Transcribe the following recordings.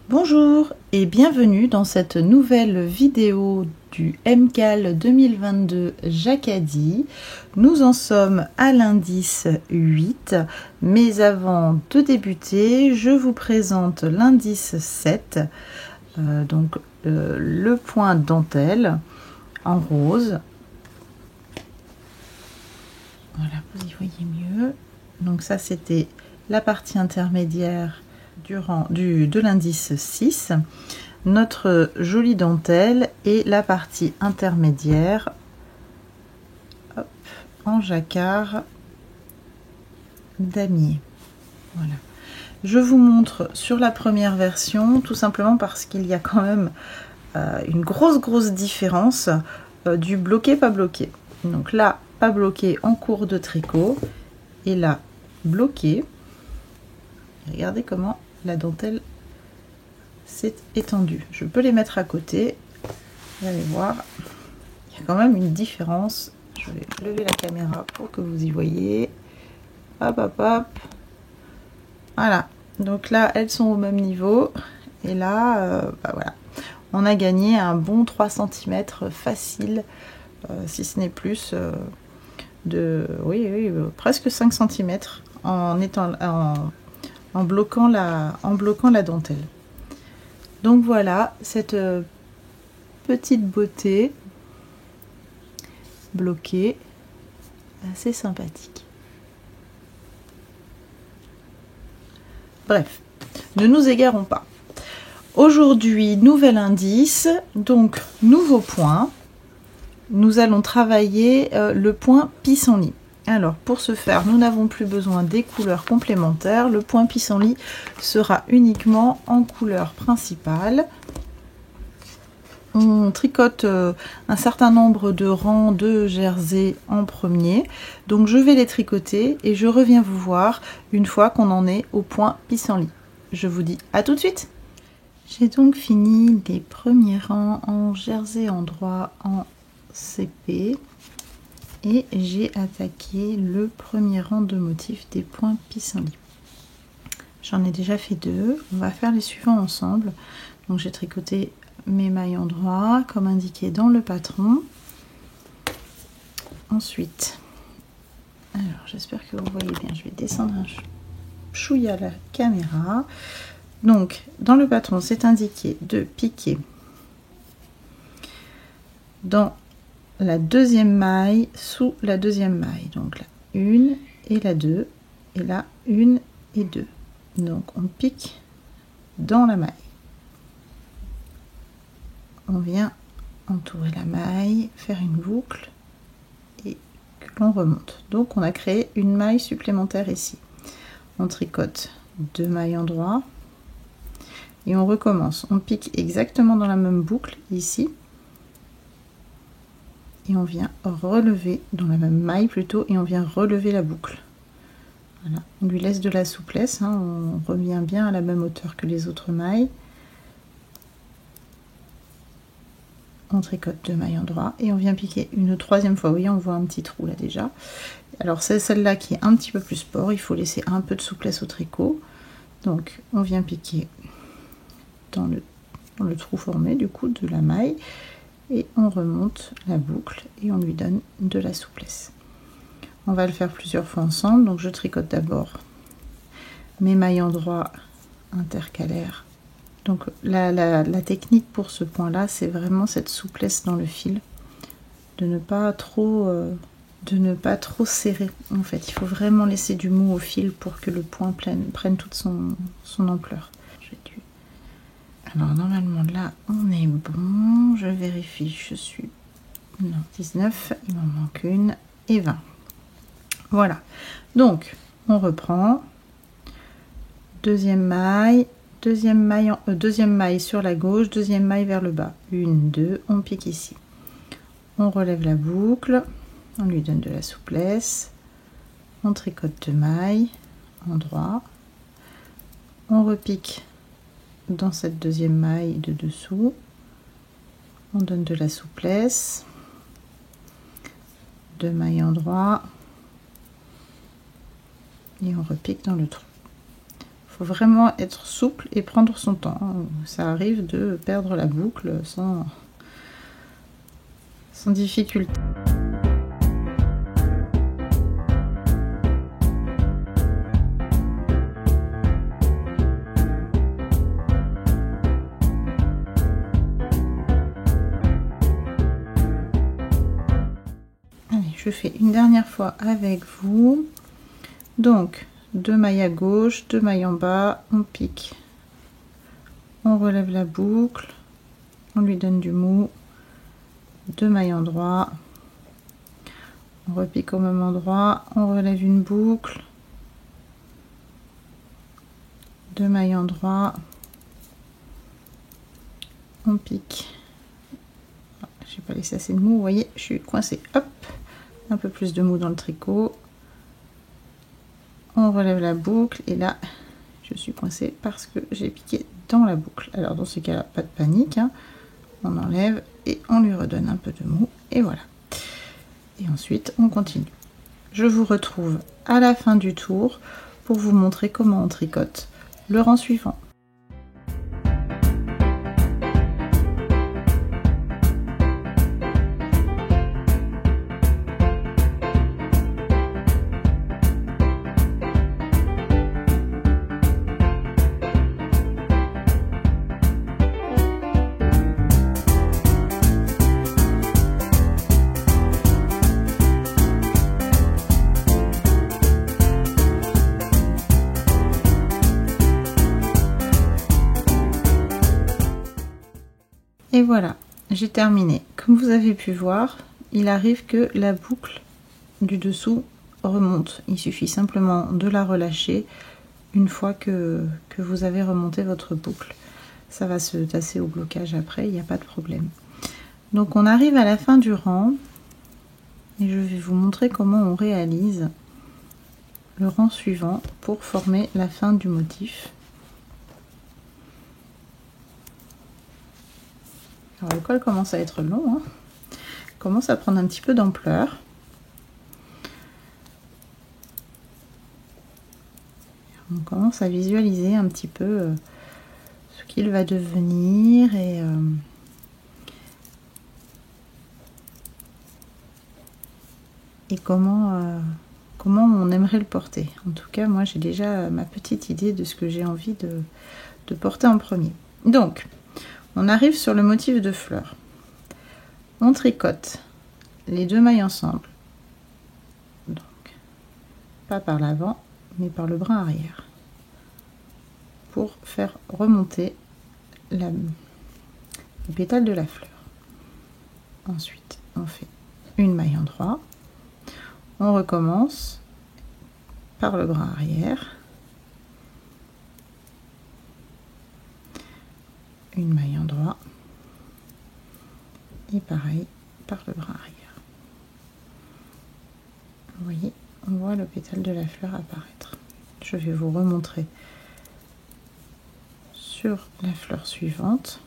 Bonjour et bienvenue dans cette nouvelle vidéo du MCAL 2022 Jacadi. Nous en sommes à l'indice 8, mais avant de débuter, je vous présente l'indice 7, le point dentelle en rose. Voilà, vous y voyez mieux. Donc ça, c'était la partie intermédiaire de l'indice 6, notre jolie dentelle et la partie intermédiaire en jacquard damier. Voilà. Je vous montre sur la première version, tout simplement parce qu'il y a quand même une grosse différence du bloqué pas bloqué. Donc là, pas bloqué en cours de tricot et là, bloqué. Regardez comment la dentelle s'est étendue. Je peux les mettre à côté. Vous allez voir, il y a quand même une différence. Je vais lever la caméra pour que vous y voyez. Hop, hop, hop. Voilà. Donc là, elles sont au même niveau. Et là, voilà. On a gagné un bon 3 cm facile, si ce n'est plus, oui, presque 5 cm en bloquant la dentelle. Donc voilà, cette petite beauté bloquée, assez sympathique. Bref, ne nous égarons pas. Aujourd'hui, nouvel indice, donc nouveau point. Nous allons travailler le point pissenlit. Alors, pour ce faire, nous n'avons plus besoin des couleurs complémentaires. Le point pissenlit sera uniquement en couleur principale. On tricote un certain nombre de rangs de jersey en premier. Donc, je vais les tricoter et je reviens vous voir une fois qu'on en est au point pissenlit. Je vous dis à tout de suite. J'ai donc fini les premiers rangs en jersey endroit en CP. Et j'ai attaqué le premier rang de motifs des points pissenlit. J'en ai déjà fait deux. On va faire les suivants ensemble. Donc j'ai tricoté mes mailles endroit comme indiqué dans le patron. Ensuite, alors j'espère que vous voyez bien. Je vais descendre un chouïa la caméra. Donc dans le patron, c'est indiqué de piquer dans la deuxième maille sous la deuxième maille, donc la 1 et la 2 et la 1 et 2. Donc on pique dans la maille, on vient entourer la maille, faire une boucle et que l'on remonte. Donc on a créé une maille supplémentaire ici. On tricote 2 mailles endroit et on recommence. On pique exactement dans la même boucle ici. Et on vient relever dans la même maille plutôt, et on vient relever la boucle. Voilà, on lui laisse de la souplesse, hein, on revient bien à la même hauteur que les autres mailles. On tricote 2 mailles endroit et on vient piquer une troisième fois. Vous voyez, on voit un petit trou là déjà. Alors c'est celle-là qui est un petit peu plus sport, il faut laisser un peu de souplesse au tricot. Donc on vient piquer dans le trou formé du coup de la maille. Et on remonte la boucle et on lui donne de la souplesse. On va le faire plusieurs fois ensemble. Donc je tricote d'abord mes mailles endroit intercalaires. Donc la technique pour ce point là, c'est vraiment cette souplesse dans le fil, de ne pas trop serrer. En fait, il faut vraiment laisser du mou au fil pour que le point prenne toute son ampleur. Alors normalement là on est bon, je vérifie, je suis 19, il m'en manque une et 20. Voilà, donc on reprend, deuxième maille sur la gauche, deuxième maille vers le bas, 1, 2, on pique ici, on relève la boucle, on lui donne de la souplesse, on tricote 2 mailles endroit, on repique dans cette deuxième maille de dessous, on donne de la souplesse, 2 mailles endroit et on repique dans le trou. faut vraiment être souple et prendre son temps. Ça arrive de perdre la boucle sans difficulté. Allez, je fais une dernière fois avec vous. Donc, 2 mailles à gauche, 2 mailles en bas, on pique, on relève la boucle, on lui donne du mou, 2 mailles en droit, on repique au même endroit, on relève une boucle, 2 mailles en droit, on pique. J'ai pas laissé assez de mou, vous voyez, je suis coincée. Hop, un peu plus de mou dans le tricot. On relève la boucle et là je suis coincée parce que j'ai piqué dans la boucle. Alors dans ce cas là, pas de panique, hein. On enlève et on lui redonne un peu de mou et voilà. Et ensuite on continue. Je vous retrouve à la fin du tour pour vous montrer comment on tricote le rang suivant. Et voilà, j'ai terminé. Comme vous avez pu voir, il arrive que la boucle du dessous remonte. Il suffit simplement de la relâcher une fois que vous avez remonté votre boucle. Ça va se tasser au blocage après, il n'y a pas de problème. Donc on arrive à la fin du rang et je vais vous montrer comment on réalise le rang suivant pour former la fin du motif. Alors le col commence à être long, hein. Commence à prendre un petit peu d'ampleur. On commence à visualiser un petit peu ce qu'il va devenir et comment on aimerait le porter. En tout cas, moi j'ai déjà ma petite idée de ce que j'ai envie de porter en premier. Donc, on arrive sur le motif de fleurs. On tricote les 2 mailles ensemble. Donc, pas par l'avant, mais par le brin arrière. Pour faire remonter le pétale de la fleur. Ensuite, on fait une maille en droit. On recommence par le brin arrière. Une maille en droit et pareil par le brin arrière. Vous voyez, on voit le pétale de la fleur apparaître. Je vais vous remontrer sur la fleur suivante.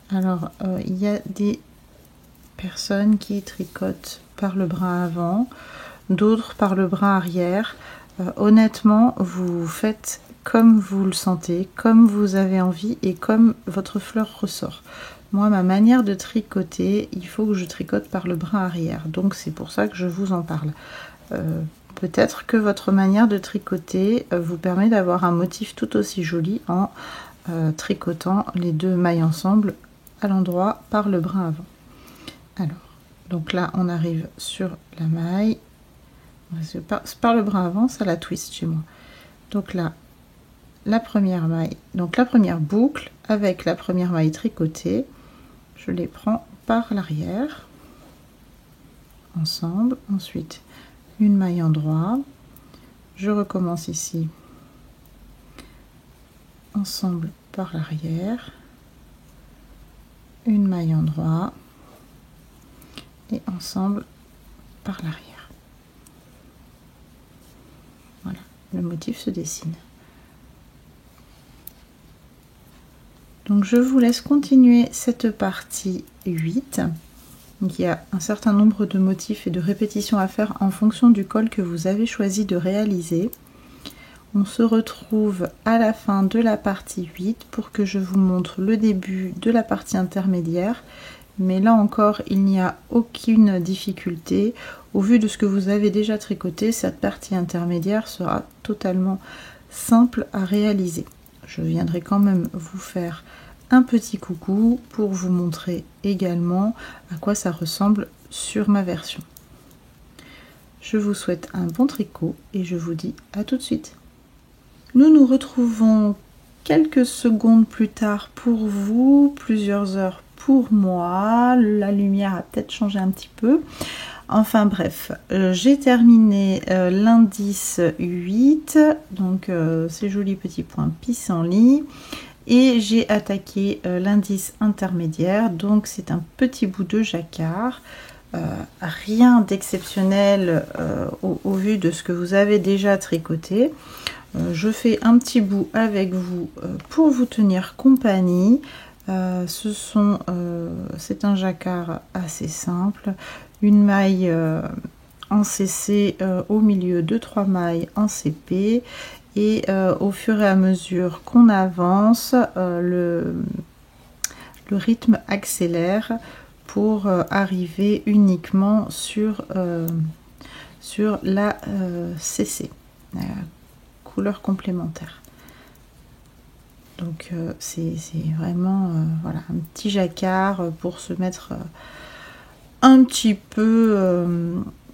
Alors il y a des personnes qui tricotent par le brin avant, d'autres par le brin arrière. Honnêtement, vous faites comme vous le sentez, comme vous avez envie et comme votre fleur ressort. Moi, ma manière de tricoter, il faut que je tricote par le brin arrière. Donc c'est pour ça que je vous en parle. Peut-être que votre manière de tricoter vous permet d'avoir un motif tout aussi joli en tricotant les 2 mailles ensemble à l'endroit par le brin avant. Alors, donc là, on arrive sur la maille. Par le brin avant, ça la twist chez moi. Donc là, la première maille, donc la première boucle avec la première maille tricotée, je les prends par l'arrière ensemble. Ensuite, une maille en droit, je recommence ici ensemble par l'arrière, une maille en droit et ensemble par l'arrière. Voilà, le motif se dessine. Donc je vous laisse continuer cette partie 8 Donc il y a un certain nombre de motifs et de répétitions à faire en fonction du col que vous avez choisi de réaliser. On se retrouve à la fin de la partie 8 pour que je vous montre le début de la partie intermédiaire. Mais là encore, il n'y a aucune difficulté. Au vu de ce que vous avez déjà tricoté, cette partie intermédiaire sera totalement simple à réaliser. Je viendrai quand même vous faire un petit coucou pour vous montrer également à quoi ça ressemble sur ma version. Je vous souhaite un bon tricot et je vous dis à tout de suite. Nous nous retrouvons quelques secondes plus tard pour vous, plusieurs heures pour moi. La lumière a peut-être changé un petit peu. Enfin bref, j'ai terminé l'indice 8, donc ces jolis petits points pissenlit. Et j'ai attaqué l'indice intermédiaire, donc c'est un petit bout de jacquard. Rien d'exceptionnel au vu de ce que vous avez déjà tricoté. Je fais un petit bout avec vous pour vous tenir compagnie. C'est un jacquard assez simple, une maille en CC au milieu de 3 mailles en CP. Et au fur et à mesure qu'on avance, le rythme accélère pour arriver uniquement sur la CC, la couleur complémentaire. Donc c'est vraiment voilà, un petit jacquard pour se mettre un petit peu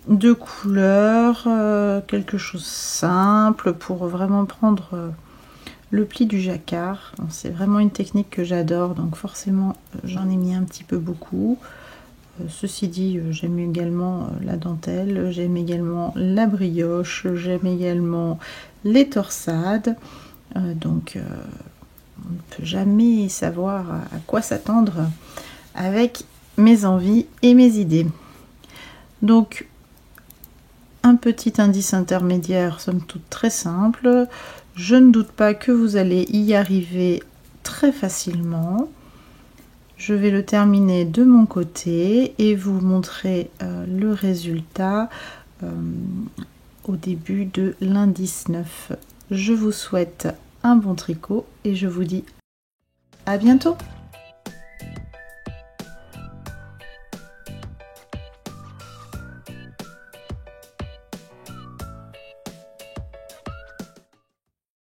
de couleur, quelque chose simple pour vraiment prendre le pli du jacquard. C'est vraiment une technique que j'adore, donc forcément j'en ai mis un petit peu beaucoup. Ceci dit, j'aime également la dentelle, j'aime également la brioche, j'aime également les torsades, donc on ne peut jamais savoir à quoi s'attendre avec mes envies et mes idées. Donc un petit indice intermédiaire, somme toute très simple. Je ne doute pas que vous allez y arriver très facilement. Je vais le terminer de mon côté et vous montrer le résultat au début de l'indice 9. Je vous souhaite un bon tricot et je vous dis à bientôt.